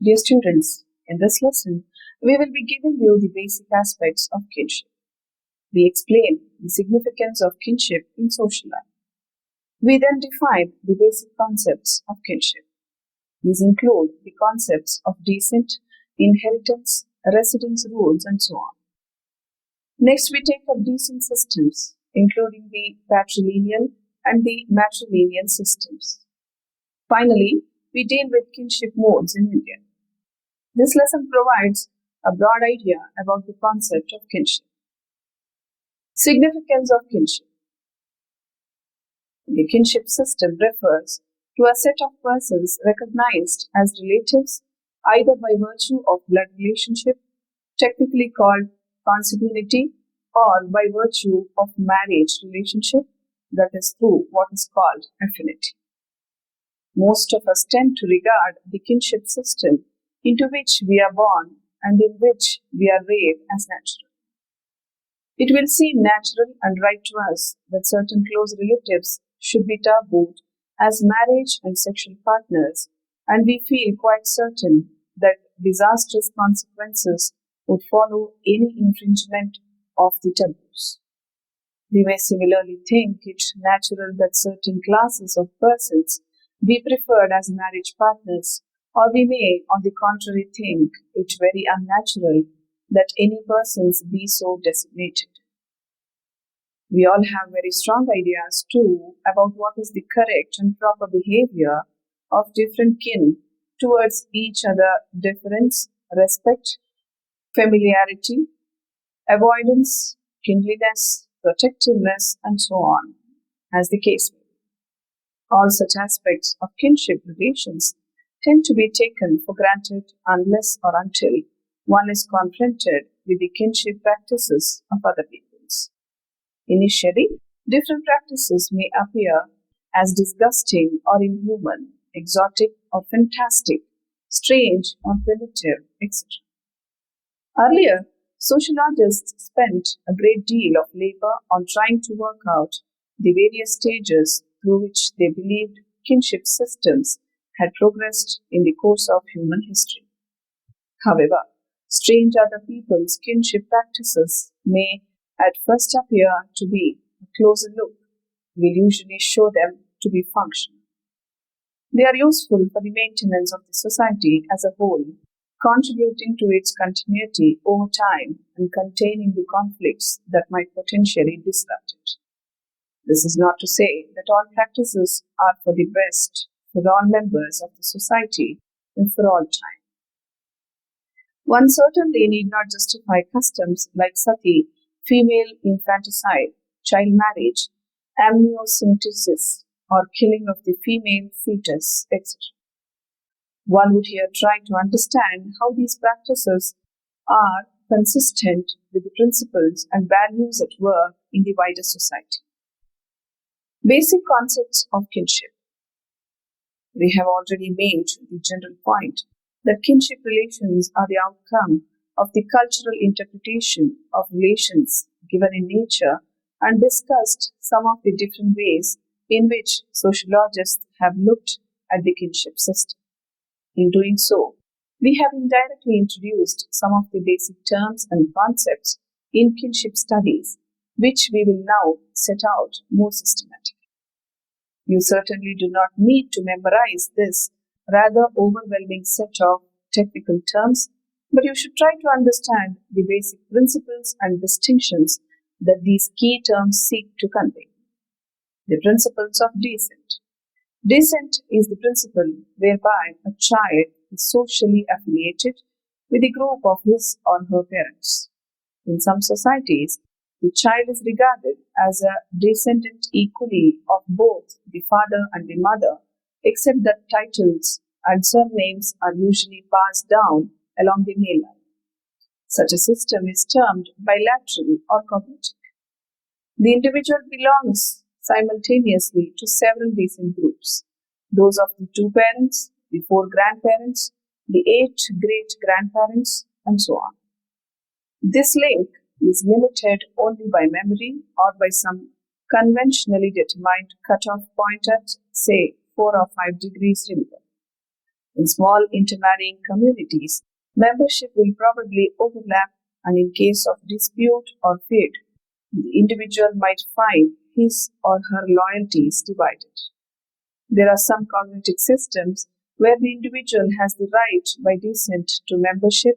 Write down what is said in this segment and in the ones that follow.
Dear students, in this lesson, we will be giving you the basic aspects of kinship. We explain the significance of kinship in social life. We then define the basic concepts of kinship. These include the concepts of descent, inheritance, residence rules, and so on. Next, we take up descent systems, including the patrilineal and the matrilineal systems. Finally, we deal with kinship modes in India. This lesson provides a broad idea about the concept of kinship. Significance of kinship. The kinship system refers to a set of persons recognized as relatives either by virtue of blood relationship, technically called consanguinity, or by virtue of marriage relationship, that is through what is called affinity. Most of us tend to regard the kinship system into which we are born and in which we are reared as natural. It will seem natural and right to us that certain close relatives should be tabooed as marriage and sexual partners, and we feel quite certain that disastrous consequences would follow any infringement of the taboos. We may similarly think it natural that certain classes of persons be preferred as marriage partners, or we may, on the contrary, think it very unnatural that any persons be so designated. We all have very strong ideas too about what is the correct and proper behavior of different kin towards each other: deference, respect, familiarity, avoidance, kindliness, protectiveness, and so on, as the case may be. All such aspects of kinship relations tend to be taken for granted unless or until one is confronted with the kinship practices of other peoples. Initially, different practices may appear as disgusting or inhuman, exotic or fantastic, strange or primitive, etc. Earlier, sociologists spent a great deal of labor on trying to work out the various stages through which they believed kinship systems had progressed in the course of human history. However, strange other people's kinship practices may at first appear to be a closer look. We usually show them to be functional. They are useful for the maintenance of the society as a whole, contributing to its continuity over time and containing the conflicts that might potentially disrupt it. This is not to say that all practices are for the best for all members of the society and for all time. One certainly need not justify customs like sati, female infanticide, child marriage, amniocentesis, or killing of the female fetus, etc. One would here try to understand how these practices are consistent with the principles and values at work in the wider society. Basic concepts of kinship. We have already made the general point that kinship relations are the outcome of the cultural interpretation of relations given in nature and discussed some of the different ways in which sociologists have looked at the kinship system. In doing so, we have indirectly introduced some of the basic terms and concepts in kinship studies, which we will now set out more systematically. You certainly do not need to memorize this rather overwhelming set of technical terms, but you should try to understand the basic principles and distinctions that these key terms seek to convey. The principles of descent. Descent is the principle whereby a child is socially affiliated with a group of his or her parents. In some societies, the child is regarded as a descendant equally of both the father and the mother, except that titles and surnames are usually passed down along the male line. Such a system is termed bilateral or cognitive. The individual belongs simultaneously to several descent groups. those of the two parents, the four grandparents, the eight great grandparents, and so on. This link is limited only by memory or by some conventionally determined cutoff point at, say, 4 or 5 degrees removal. In small intermarrying communities, membership will probably overlap, and in case of dispute or feud, the individual might find his or her loyalties divided. There are some cognitive systems where the individual has the right by descent to membership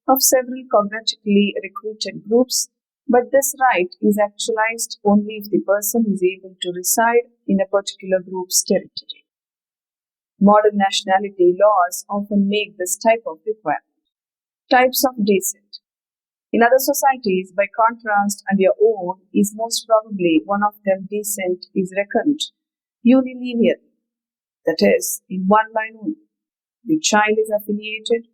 of several cognitively recruited groups, but this right is actualized only if the person is able to reside in a particular group's territory. Modern nationality laws often make this type of requirement. Types of descent. In other societies, by contrast, and your own is most probably one of them, descent is reckoned unilinearly, that is, in one line only. The child is affiliated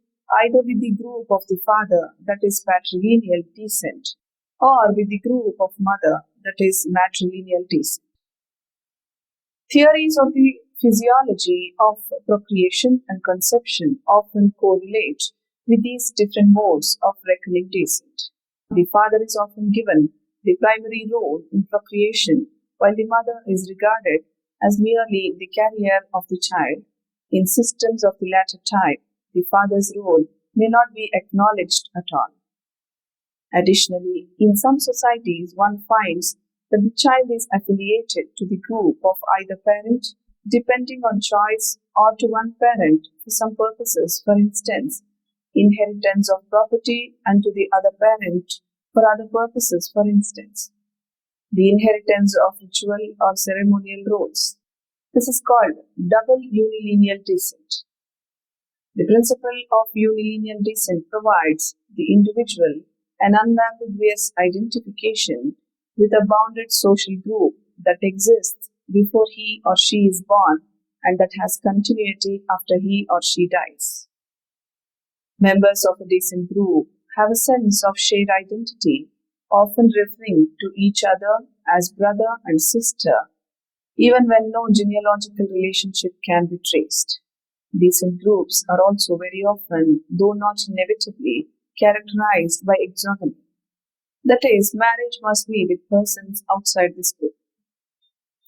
either with the group of the father, that is patrilineal descent, or with the group of mother, that is matrilineal descent. Theories of the physiology of procreation and conception often correlate with these different modes of reckoning descent. The father is often given the primary role in procreation, while the mother is regarded as merely the carrier of the child. In systems of the latter type, the father's role may not be acknowledged at all. Additionally, in some societies, one finds that the child is affiliated to the group of either parent, depending on choice, or to one parent for some purposes, for instance, inheritance of property, and to the other parent for other purposes, for instance, the inheritance of ritual or ceremonial roles. This is called double unilineal descent. The principle of unilineal descent provides the individual an unambiguous identification with a bounded social group that exists before he or she is born and that has continuity after he or she dies. Members of a descent group have a sense of shared identity, often referring to each other as brother and sister, even when no genealogical relationship can be traced. Descent groups are also very often, though not inevitably, characterized by exogamy. That is, marriage must be with persons outside this group.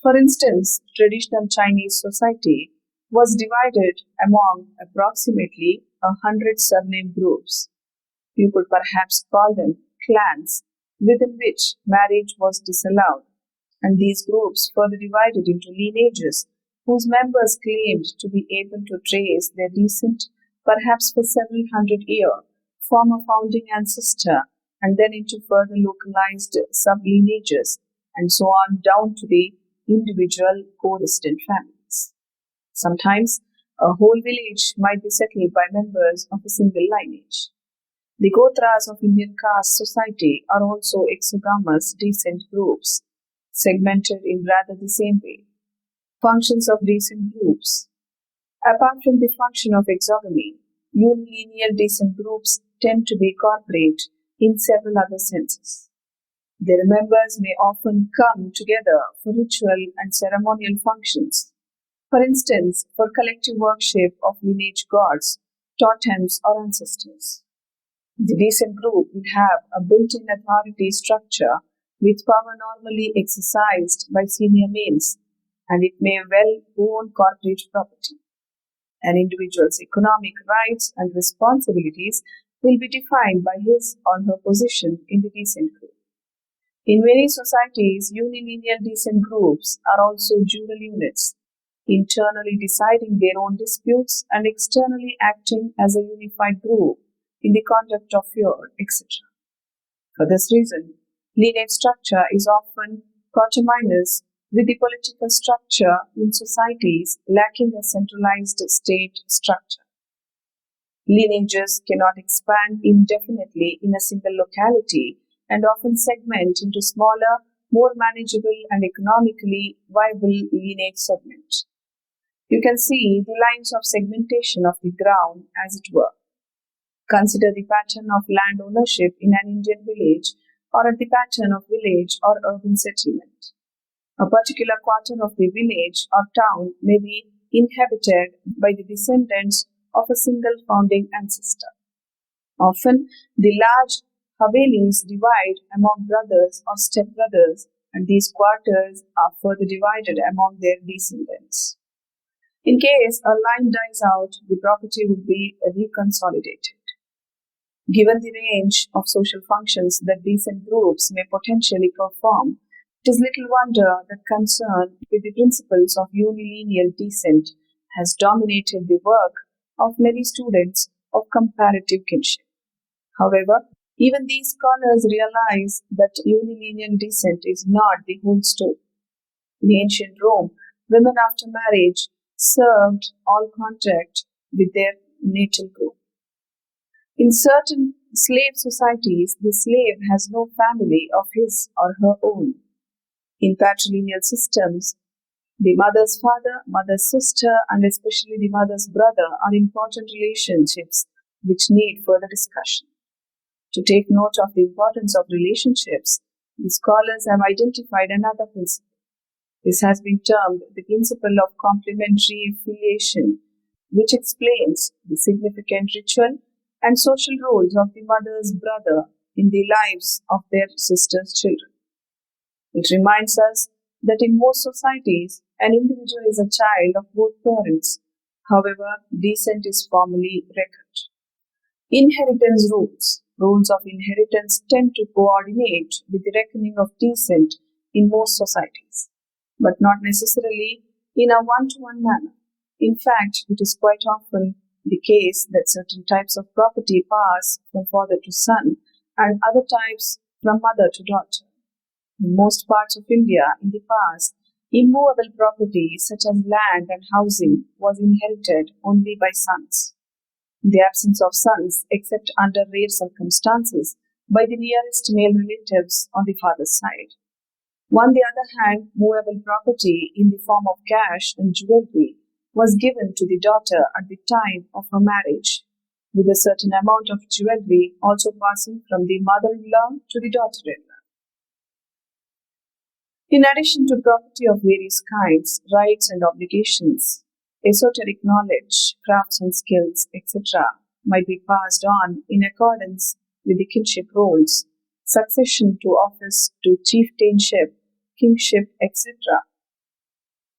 For instance, traditional Chinese society was divided among approximately 100 surname groups. You could perhaps call them clans, within which marriage was disallowed, and these groups further divided into lineages whose members claimed to be able to trace their descent perhaps for several hundred years from a founding ancestor, and then into further localized sub-lineages, and so on down to the individual co-resident families. Sometimes a whole village might be settled by members of a single lineage. The Gotras of Indian caste society are also exogamous descent groups, segmented in rather the same way. Functions of descent groups. Apart from the function of exogamy, unilineal descent groups tend to be corporate in several other senses. Their members may often come together for ritual and ceremonial functions. For instance, for collective worship of lineage gods, totems, or ancestors. The descent group will have a built-in authority structure with power normally exercised by senior males, and it may well own corporate property. An individual's economic rights and responsibilities will be defined by his or her position in the descent group. In many societies, unilineal descent groups are also dual units, internally deciding their own disputes and externally acting as a unified group in the conduct of feud, etc. For this reason, lineage structure is often coterminous with the political structure in societies lacking a centralized state structure. Lineages cannot expand indefinitely in a single locality and often segment into smaller, more manageable and economically viable lineage segments. You can see the lines of segmentation of the ground, as it were. Consider the pattern of land ownership in an Indian village or at the pattern of village or urban settlement. A particular quarter of the village or town may be inhabited by the descendants of a single founding ancestor. Often, the large Havelis divide among brothers or stepbrothers, and these quarters are further divided among their descendants. In case a line dies out, the property would be reconsolidated. Given the range of social functions that decent groups may potentially perform, it is little wonder that concern with the principles of unilineal descent has dominated the work of many students of comparative kinship. However, even these scholars realize that unilineal descent is not the whole story. In ancient Rome, women after marriage served all contact with their natal group. In certain slave societies, the slave has no family of his or her own. In patrilineal systems, the mother's father, mother's sister, and especially the mother's brother are important relationships which need further discussion. To take note of the importance of relationships, the scholars have identified another principle. This has been termed the principle of complementary filiation, which explains the significant ritual and social roles of the mother's brother in the lives of their sister's children. It reminds us that in most societies, an individual is a child of both parents. However, descent is formally reckoned. Inheritance rules. Rules of inheritance tend to coordinate with the reckoning of descent in most societies, but not necessarily in a one-to-one manner. In fact, it is quite often the case that certain types of property pass from father to son and other types from mother to daughter. In most parts of India in the past, immovable property such as land and housing was inherited only by sons. In the absence of sons, except under rare circumstances, by the nearest male relatives on the father's side. On the other hand, movable property in the form of cash and jewelry was given to the daughter at the time of her marriage, with a certain amount of jewelry also passing from the mother-in-law to the daughter-in-law. In addition to property of various kinds, rights and obligations, esoteric knowledge, crafts and skills, etc., might be passed on in accordance with the kinship roles, succession to office to chieftainship, kingship, etc.,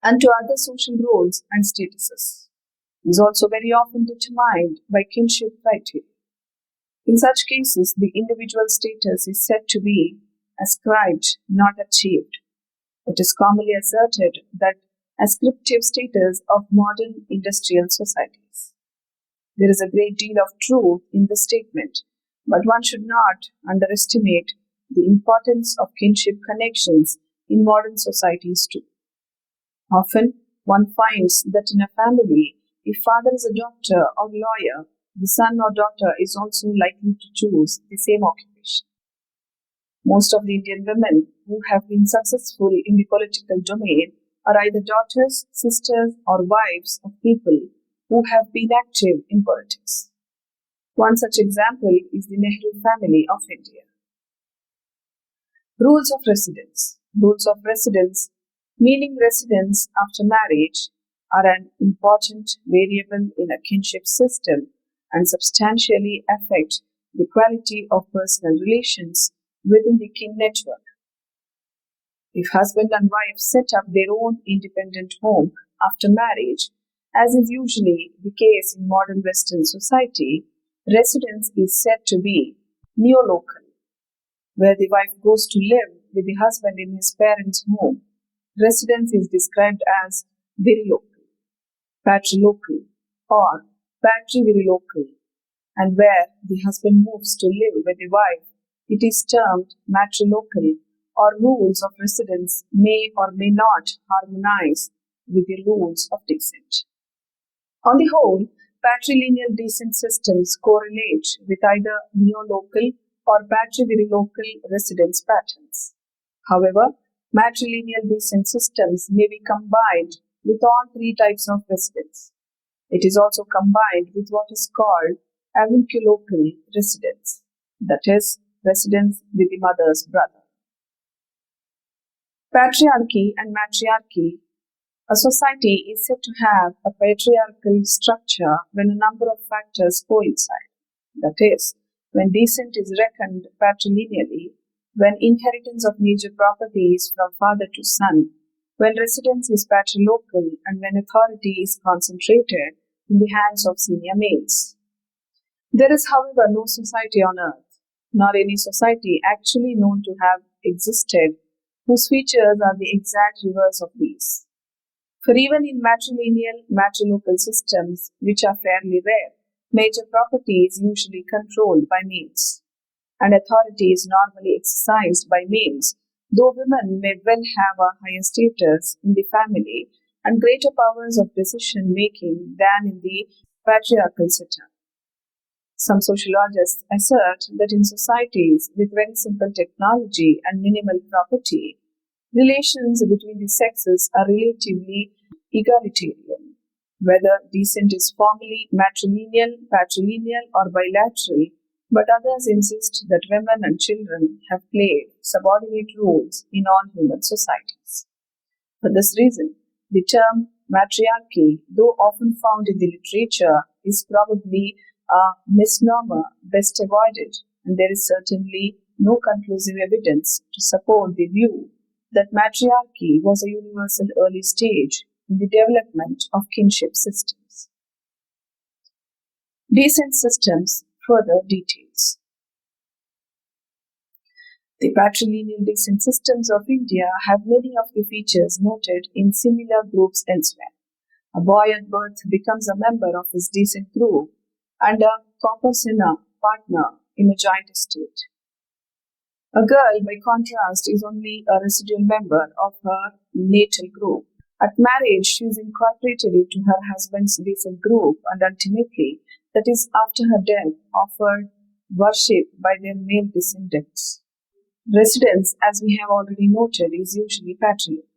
and to other social roles and statuses. It is also very often determined by kinship criteria. In such cases, the individual status is said to be ascribed, not achieved. It is commonly asserted that ascriptive status of modern industrial societies. There is a great deal of truth in this statement, but one should not underestimate the importance of kinship connections in modern societies too. Often, one finds that in a family, if father is a doctor or lawyer, the son or daughter is also likely to choose the same occupation. Most of the Indian women who have been successful in the political domain are either daughters, sisters, or wives of people who have been active in politics. One such example is the Nehru family of India. Rules of residence. Rules of residence, meaning residence after marriage, are an important variable in a kinship system and substantially affect the quality of personal relations within the kin network. If husband and wife set up their own independent home after marriage, as is usually the case in modern Western society, residence is said to be neolocal, where the wife goes to live with the husband in his parents' home. Residence is described as virilocal, patrilocal, or patrivirilocal, and where the husband moves to live with the wife, it is termed matrilocal, or rules of residence may or may not harmonize with the rules of descent. On the whole, patrilineal descent systems correlate with either neolocal or patrivirilocal residence patterns. However, matrilineal descent systems may be combined with all three types of residence. It is also combined with what is called avunculocal residence, that is, residence with the mother's brother. Patriarchy and matriarchy A society is said to have a patriarchal structure when a number of factors coincide. That is, when descent is reckoned patrilineally, when inheritance of major property is from father to son, when residence is patrilocal, and when authority is concentrated in the hands of senior males. There is, however, no society on earth, nor any society actually known to have existed, whose features are the exact reverse of these. For even in matrilineal, matrilocal systems, which are fairly rare, major property is usually controlled by males, and authority is normally exercised by males, though women may well have a higher status in the family and greater powers of decision making than in the patriarchal setup. Some sociologists assert that in societies with very simple technology and minimal property, relations between the sexes are relatively egalitarian. Whether descent is formally matrilineal, patrilineal, or bilateral, but others insist that women and children have played subordinate roles in all human societies. For this reason, the term matriarchy, though often found in the literature, is probably a misnomer best avoided, and there is certainly no conclusive evidence to support the view that matriarchy was a universal early stage in the development of kinship systems. Descent systems further details. The patrilineal descent systems of India have many of the features noted in similar groups elsewhere. A boy at birth becomes a member of his descent group and a corpusina partner in a joint estate. A girl, by contrast, is only a residual member of her natal group. At marriage, she is incorporated into her husband's descent group and ultimately, that is, after her death, offered worship by their male descendants. Residence, as we have already noted, is usually patrilineal.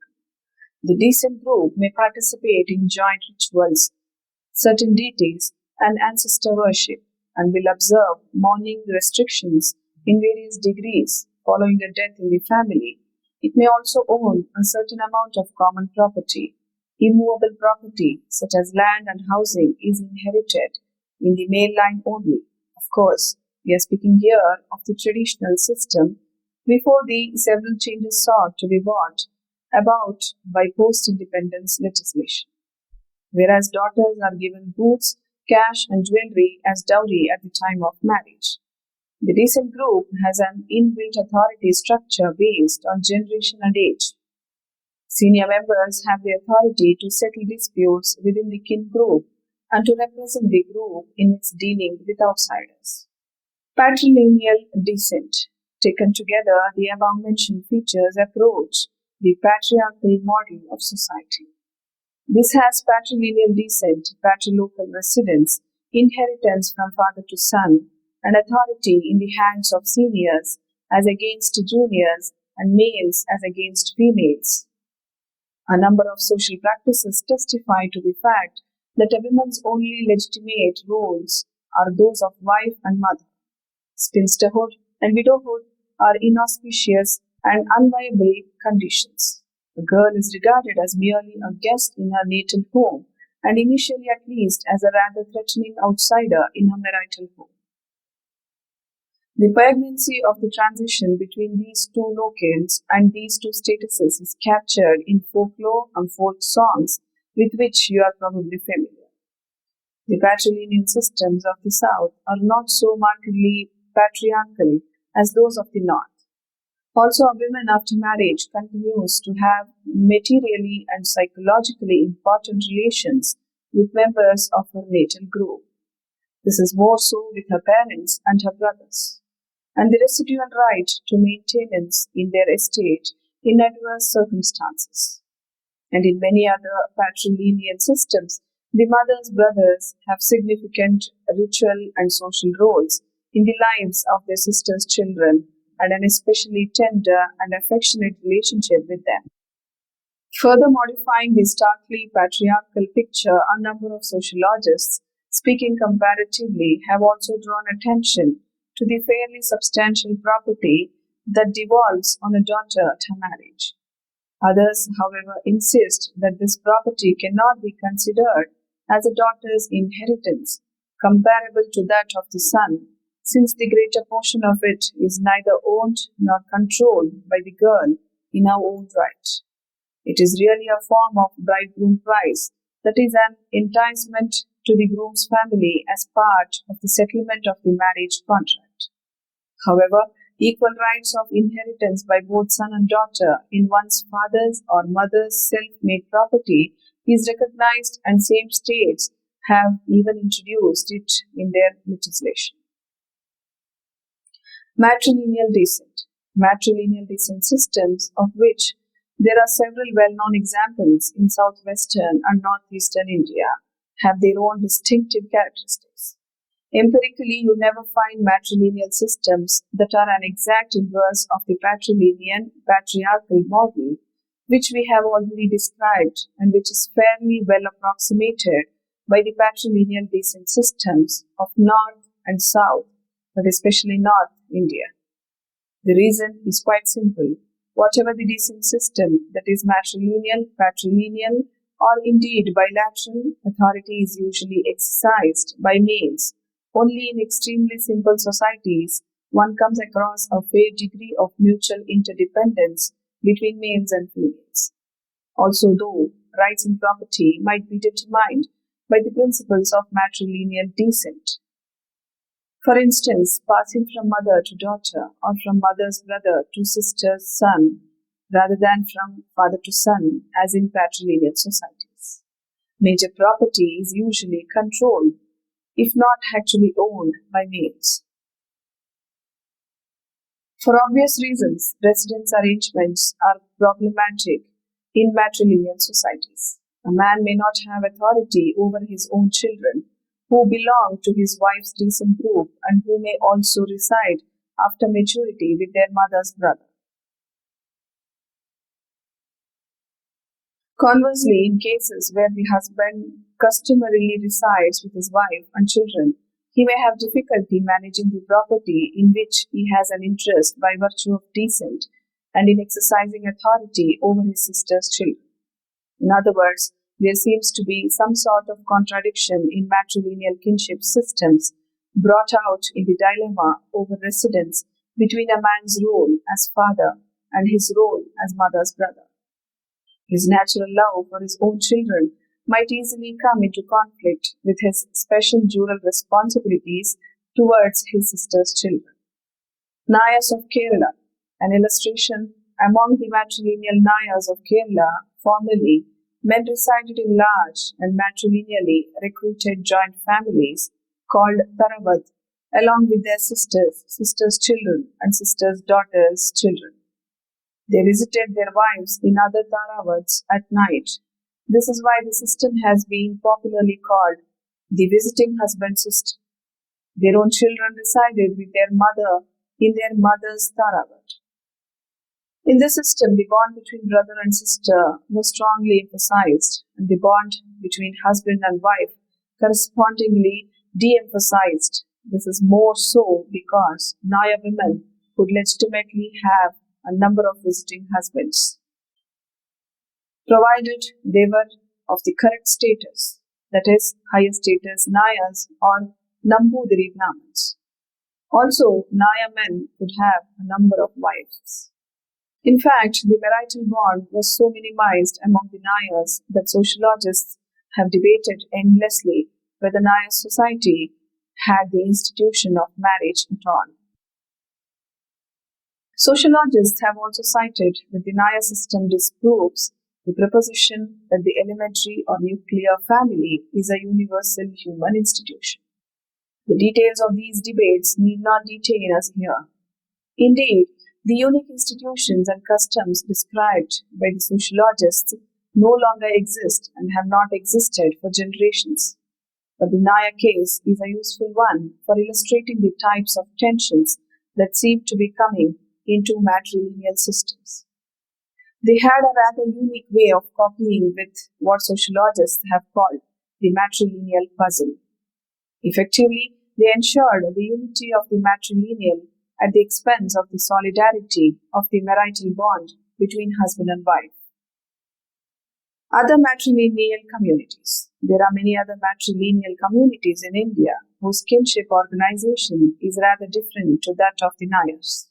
The descent group may participate in joint rituals, certain deities, and ancestor worship, and will observe mourning restrictions in various degrees following a death in the family. It may also own a certain amount of common property. Immovable property, such as land and housing, is inherited in the male line only. Of course, we are speaking here of the traditional system before the several changes sought to be brought about by post-independence legislation. Whereas daughters are given goods, cash, and jewelry as dowry at the time of marriage. The descent group has an inbuilt authority structure based on generation and age. Senior members have the authority to settle disputes within the kin group and to represent the group in its dealing with outsiders. Patrilineal descent. Taken together, the above-mentioned features approach the patriarchal model of society. This has patrilineal descent, patrilocal residence, inheritance from father to son, and authority in the hands of seniors as against juniors and males as against females. A number of social practices testify to the fact that a woman's only legitimate roles are those of wife and mother. Spinsterhood and widowhood are inauspicious and unviable conditions. A girl is regarded as merely a guest in her natal home and initially at least as a rather threatening outsider in her marital home. The poignancy of the transition between these two locales and these two statuses is captured in folklore and folk songs with which you are probably familiar. The patrilineal systems of the South are not so markedly patriarchal as those of the North. Also, a woman after marriage continues to have materially and psychologically important relations with members of her natal group. This is more so with her parents and her brothers, and the residual right to maintenance in their estate in adverse circumstances. And in many other patrilineal systems, the mother's brothers have significant ritual and social roles in the lives of their sisters' children and an especially tender and affectionate relationship with them. Further modifying the starkly patriarchal picture, a number of sociologists, speaking comparatively, have also drawn attention to the fairly substantial property that devolves on a daughter at her marriage. Others, however, insist that this property cannot be considered as a daughter's inheritance, comparable to that of the son, since the greater portion of it is neither owned nor controlled by the girl in her own right. It is really a form of bridegroom price, that is, an enticement to the groom's family as part of the settlement of the marriage contract. However, equal rights of inheritance by both son and daughter in one's father's or mother's self-made property is recognized, and same states have even introduced it in their legislation. Matrilineal descent. Matrilineal descent systems, of which there are several well-known examples in southwestern and northeastern India, have their own distinctive characteristics. Empirically, you never find matrilineal systems that are an exact inverse of the patrilineal patriarchal model, which we have already described and which is fairly well approximated by the patrilineal descent systems of North and South, but especially North India. The reason is quite simple. Whatever the descent system, that is matrilineal, patrilineal, or indeed bilateral, authority is usually exercised by males. Only in extremely simple societies one comes across a fair degree of mutual interdependence between males and females. Also, though rights in property might be determined by the principles of matrilineal descent. For instance, passing from mother to daughter or from mother's brother to sister's son, rather than from father to son, as in patrilineal societies. Major property is usually controlled, if not actually owned, by males. For obvious reasons, residence arrangements are problematic in matrilineal societies. A man may not have authority over his own children, who belong to his wife's descent group and who may also reside after maturity with their mother's brother. Conversely, in cases where the husband customarily resides with his wife and children, he may have difficulty managing the property in which he has an interest by virtue of descent and in exercising authority over his sister's children. In other words, there seems to be some sort of contradiction in matrilineal kinship systems brought out in the dilemma over residence between a man's role as father and his role as mother's brother. His natural love for his own children might easily come into conflict with his special dual responsibilities towards his sister's children. Nayars of Kerala. An illustration: among the matrilineal Nayars of Kerala, formerly, men resided in large and matrilineally recruited joint families called Taravat, along with their sisters' children, and sisters' daughters' children. They visited their wives in other Taravats at night. This is why the system has been popularly called the visiting husband system. Their own children resided with their mother in their mother's Taravat. In this system, the bond between brother and sister was strongly emphasized, and the bond between husband and wife correspondingly de-emphasized. This is more so because Naya women could legitimately have a number of visiting husbands, provided they were of the correct status, that is, higher status Nayas or Nambudiri Brahmins. Also, Naya men could have a number of wives. In fact, the marital bond was so minimized among the Nayars that sociologists have debated endlessly whether Nayar society had the institution of marriage at all. Sociologists have also cited that the Nayar system disproves the proposition that the elementary or nuclear family is a universal human institution. The details of these debates need not detain us here. Indeed, the unique institutions and customs described by the sociologists no longer exist and have not existed for generations. But the Naya case is a useful one for illustrating the types of tensions that seem to be coming into matrilineal systems. They had a rather unique way of copying with what sociologists have called the matrilineal puzzle. Effectively, they ensured the unity of the matrilineal at the expense of the solidarity of the marital bond between husband and wife. Other matrilineal communities. There are many other matrilineal communities in India whose kinship organization is rather different to that of the Nayars.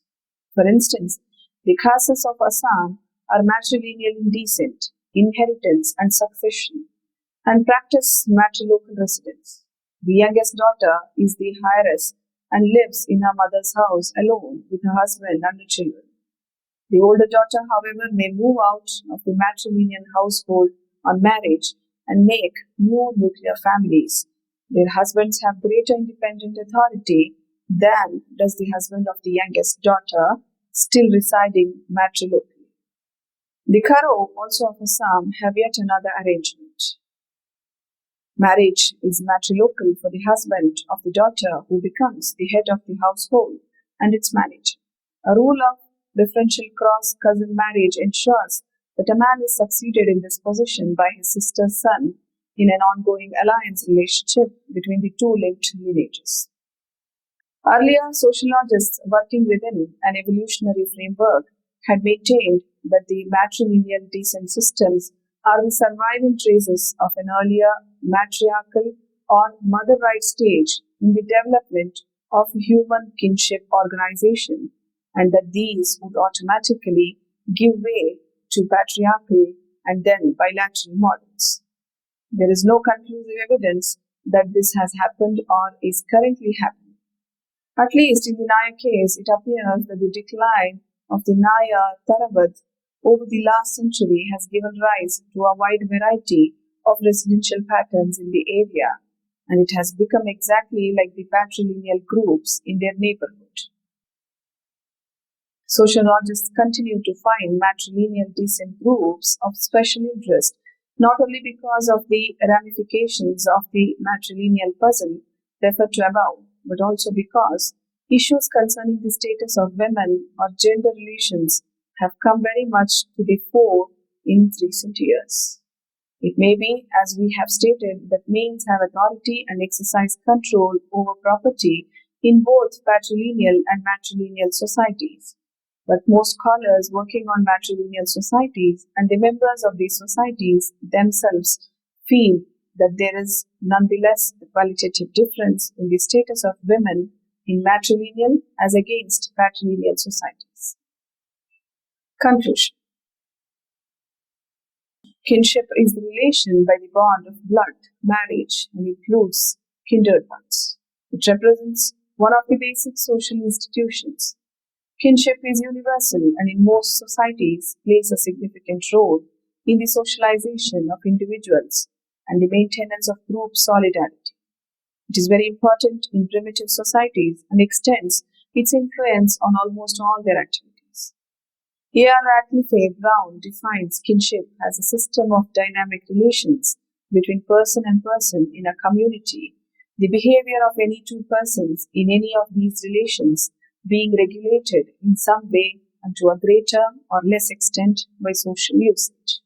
For instance, the Khasas of Assam are matrilineal in descent, inheritance, and succession, and practice matrilocal residence. The youngest daughter is the heiress and lives in her mother's house alone with her husband and the children. The older daughter, however, may move out of the matrilineal household on marriage and make new nuclear families. Their husbands have greater independent authority than does the husband of the youngest daughter, still residing matrilocally. The Karo, also of Assam, have yet another arrangement. Marriage is matrilocal for the husband of the daughter who becomes the head of the household and its manager. A rule of differential cross-cousin marriage ensures that a man is succeeded in this position by his sister's son in an ongoing alliance relationship between the two linked lineages. Earlier, sociologists working within an evolutionary framework had maintained that the matrilineal descent systems are the surviving traces of an earlier matriarchal or mother right stage in the development of human kinship organization, and that these would automatically give way to patriarchal and then bilateral models. There is no conclusive evidence that this has happened or is currently happening. At least in the Naya case, it appears that the decline of the Naya Taravat over the last century has given rise to a wide variety of residential patterns in the area, and it has become exactly like the patrilineal groups in their neighborhood. Sociologists continue to find matrilineal descent groups of special interest, not only because of the ramifications of the matrilineal puzzle referred to above, but also because issues concerning the status of women or gender relations have come very much to the fore in recent years. It may be, as we have stated, that males have authority and exercise control over property in both patrilineal and matrilineal societies. But most scholars working on matrilineal societies and the members of these societies themselves feel that there is nonetheless a qualitative difference in the status of women in matrilineal as against patrilineal societies. Conclusion. Kinship is the relation by the bond of blood, marriage, and includes kindred ones. It represents one of the basic social institutions. Kinship is universal and in most societies plays a significant role in the socialization of individuals and the maintenance of group solidarity. It is very important in primitive societies and extends its influence on almost all their activities. A.R. Radcliffe Brown defines kinship as a system of dynamic relations between person and person in a community, the behavior of any two persons in any of these relations being regulated in some way and to a greater or less extent by social usage.